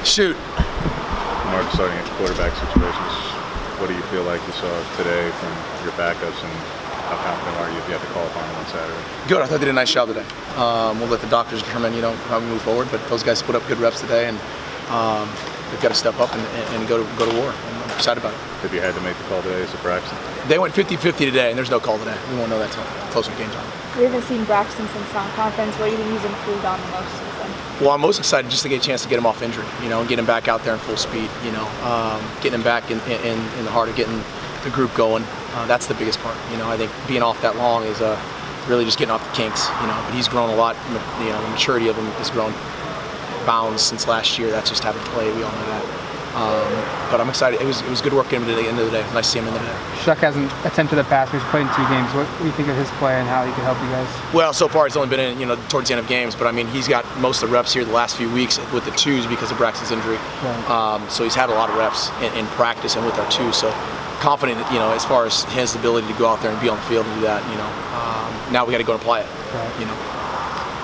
Shoot. Mark, starting at quarterback situations, what do you feel like you saw today from your backups, and how confident are you if you have to call upon them on Saturday? Good. I thought they did a nice job today. We'll let the doctors determine, how we move forward. But those guys put up good reps today, and they've got to step up and go to war. I'm excited about it. Have you had to make the call today as a Braxton? They went 50-50 today, and there's no call today. We won't know that until closer to game time. We haven't seen Braxton since non-conference. What do you think he's improved on the most since then? Well, I'm most excited just to get a chance to get him off injury, and get him back out there in full speed. Getting him back in the heart of getting the group going. That's the biggest part. I think being off that long is really just getting off the kinks. But he's grown a lot. The maturity of him has grown bounds since last year. That's just having played. We all know that. But I'm excited. It was good work getting him to the end of the day. Nice to see him in the day. Shuck hasn't attempted a pass. He's played in 2 games. What do you think of his play and how he can help you guys? Well, so far he's only been in, towards the end of games. But I mean, he's got most of the reps here the last few weeks with the 2s because of Braxton's injury. Right. So he's had a lot of reps in practice and with our 2s. So confident, as far as his ability to go out there and be on the field and do that. Now we got to go and apply it. Right.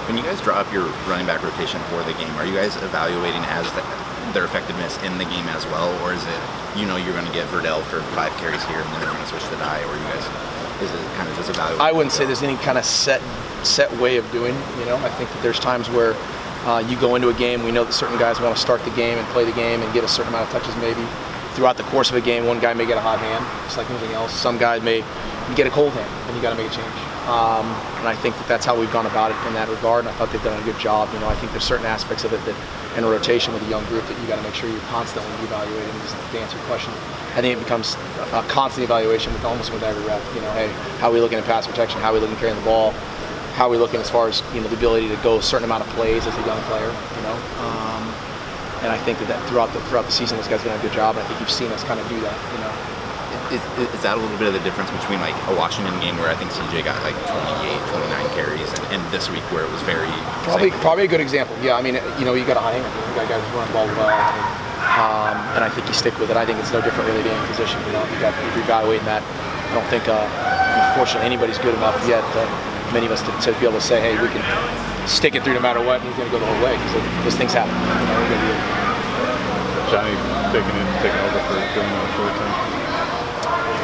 When you guys draw up your running back rotation for the game, are you guys evaluating as their effectiveness in the game as well, or is it you're going to get Verdell for 5 carries here and then you're going to switch to Dye, or is it kind of just evaluating? I wouldn't say there's any kind of set way of doing. I think that there's times where you go into a game, we know that certain guys want to start the game and play the game and get a certain amount of touches maybe. Throughout the course of a game, one guy may get a hot hand, just like anything else. Some guy may get a cold hand, and you got to make a change. And I think that's how we've gone about it in that regard, and I thought they've done a good job. I think there's certain aspects of it that in a rotation with a young group that you got to make sure you're constantly evaluating. Just to answer your question, I think it becomes a constant evaluation almost with every rep. Hey, how are we looking at pass protection? How are we looking at carrying the ball? How are we looking as far as the ability to go a certain amount of plays as a young player? And I think that throughout the season, this guy's done a good job. And I think you've seen us kind of do that. Is that a little bit of the difference between like a Washington game where I think CJ got like 28, 29 carries, and this week where it was very probably a good example. Yeah, I mean, you got a high hand. You got guys who run the ball well, and I think you stick with it. I think it's no different really being in position. If you're evaluating that, I don't think unfortunately anybody's good enough yet. Many of us to be able to say, hey, we can stick it through no matter what, and he's going to go the whole way because those things happen. Johnny taking over for Dylan in the short term.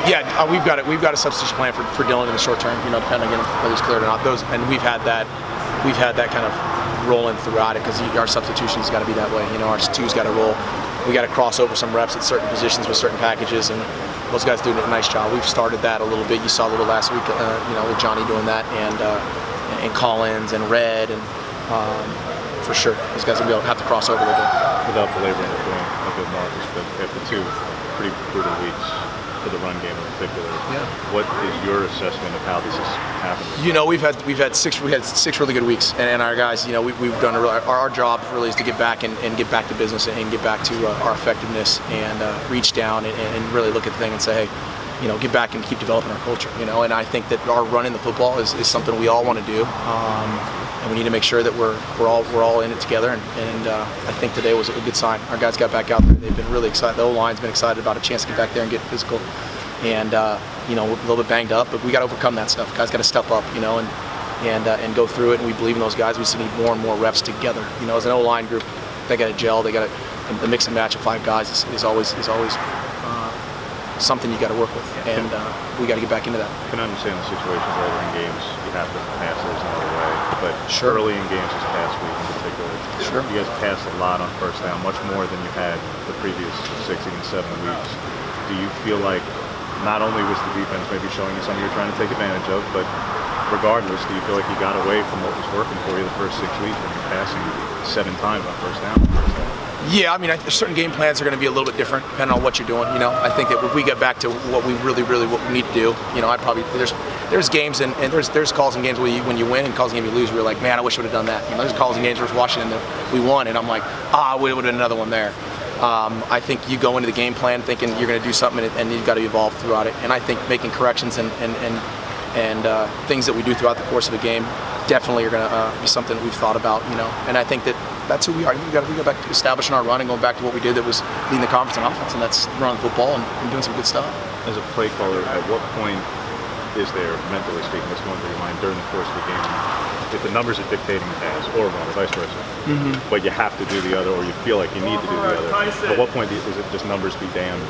Yeah, we've got a substitution plan for Dylan in the short term. Depending on whether he's cleared or not. And we've had that kind of rolling throughout it because our substitution's got to be that way. Our 2's got to roll. We got to cross over some reps at certain positions with certain packages, and those guys doing a nice job. We've started that a little bit. You saw a little last week, with Johnny doing that, and Collins and Red, and for sure, those guys will have to cross over a little bit. Without belaboring the point of good Marcus, but after 2 pretty brutal weeks for the run game in particular, what is your assessment of how this is happening? We've had 6 really good weeks, and our guys, we've done our job really is to get back and get back to business and get back to our effectiveness and reach down and really look at the thing and say, hey, get back and keep developing our culture, and I think that our running the football is something we all want to do, and we need to make sure that we're all in it together, and I think today was a good sign. Our guys got back out there. They've been really excited. The O-line's been excited about a chance to get back there and get physical, and we're a little bit banged up, but we got to overcome that stuff. Guys got to step up, and go through it, and we believe in those guys. We just need more and more reps together. As an O-line group, they got to gel. They got to the mix and match of 5 guys is always something you got to work with, and we got to get back into that. I can understand the situation where in games you have to pass, there's no other way, but early in games this past week in particular, you guys passed a lot on first down, much more than you had the previous 6, even 7 weeks. Do you feel like not only was the defense maybe showing you something you're trying to take advantage of, but regardless, do you feel like you got away from what was working for you the first 6 weeks when you're passing 7 times on first down? Yeah, I mean, certain game plans are going to be a little bit different depending on what you're doing. I think that if we get back to what we really what we need to do, I'd probably there's games and there's calls in games where when you win and calls in games you lose, we're like, man, I wish I would have done that. There's calls in games where Washington that we won, and I'm like, we would have done another one there. I think you go into the game plan thinking you're going to do something, and you've got to evolve throughout it. And I think making corrections and things that we do throughout the course of a game definitely are going to be something that we've thought about, And I think that's who we are. We go back to establishing our run and going back to what we did that was leading the conference in offense, and that's running the football and doing some good stuff. As a play caller, at what point is there, mentally speaking, what's going through your mind during the course of the game if the numbers are dictating the pass or run or vice versa, but you have to do the other, or you feel like you need to do the other. At what point is it just numbers be damned?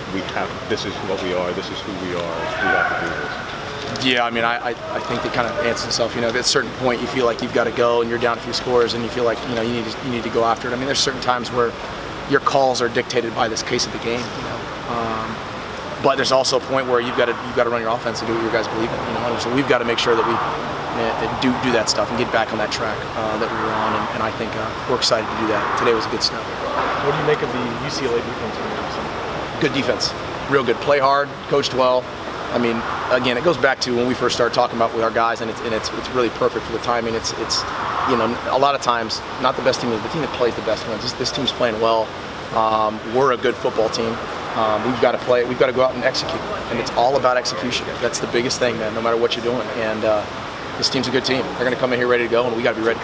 This is what we are. This is who we are. We have to do this. Yeah, I mean, I think it kind of answers itself. You know, at a certain point, you feel like you've got to go, and you're down a few scores, and you feel like you need to go after it. I mean, there's certain times where your calls are dictated by this case of the game. You know. But there's also a point where you've got to run your offense and do what you guys believe in. You know, so we've got to make sure that we do that stuff and get back on that track that we were on. And I think we're excited to do that. Today was a good step. What do you make of the UCLA defense? Good defense, real good. Play hard, coached well. I mean, again, it goes back to when we first started talking about with our guys, and it's really perfect for the timing. It's you know, a lot of times not the best team, the team that plays the best wins. This team's playing well. We're a good football team. We've got to play. We've got to go out and execute, and it's all about execution. That's the biggest thing, man. No matter what you're doing, and this team's a good team. They're going to come in here ready to go, and we got to be ready.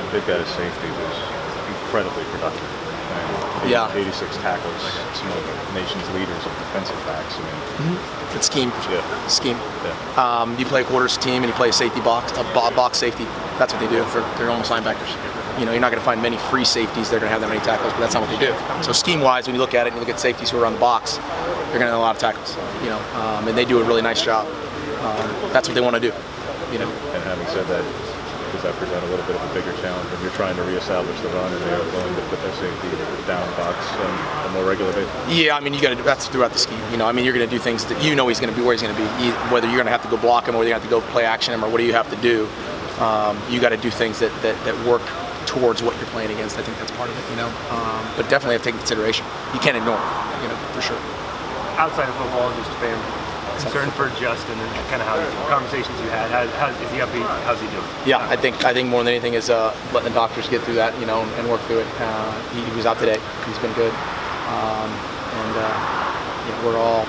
They've got a safety who's incredibly productive. Yeah, 86 tackles, some of the nation's leaders of defensive backs. I mean, it's scheme. Yeah. Scheme. Yeah. You play a quarters team and you play a safety box, box safety. That's what they do. They're almost linebackers. You know, you're not going to find many free safeties that are going to have that many tackles, but that's not what they do. So scheme-wise, when you look at it and you look at safeties who are on the box, they're going to have a lot of tackles. You know, and they do a really nice job. That's what they want to do. You know. And having said that, does that present a little bit of a bigger challenge when you're trying to reestablish the run and they're willing to put their safety down box on a more regular basis? Yeah, I mean, you got to do that's throughout the scheme. You know, I mean, you're going to do things that you know he's going to be where he's going to be. Whether you're going to have to go block him or you're going to have to go play action him or what do you have to do, you got to do things that work towards what you're playing against. I think that's part of it. You know, but definitely have to take into consideration. You can't ignore it. You know, for sure. Outside of football, just a fan. Concern for Justin and kind of how conversations you had. Is he upbeat? How's he doing? Yeah, I think more than anything is letting the doctors get through that, you know, and work through it. He was out today. He's been good, and you know, we're all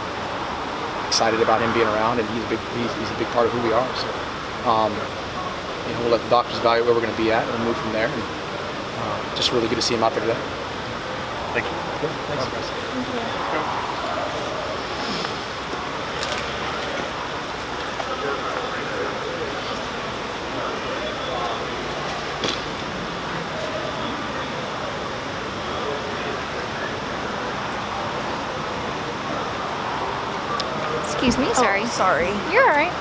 excited about him being around, and he's a big part of who we are. So, you know, we'll let the doctors evaluate where we're going to be at, and we'll move from there. And just really good to see him out there today. Thank you. Good. Thanks, guys. Thank you. Excuse me, sorry. Oh, sorry. You're all right.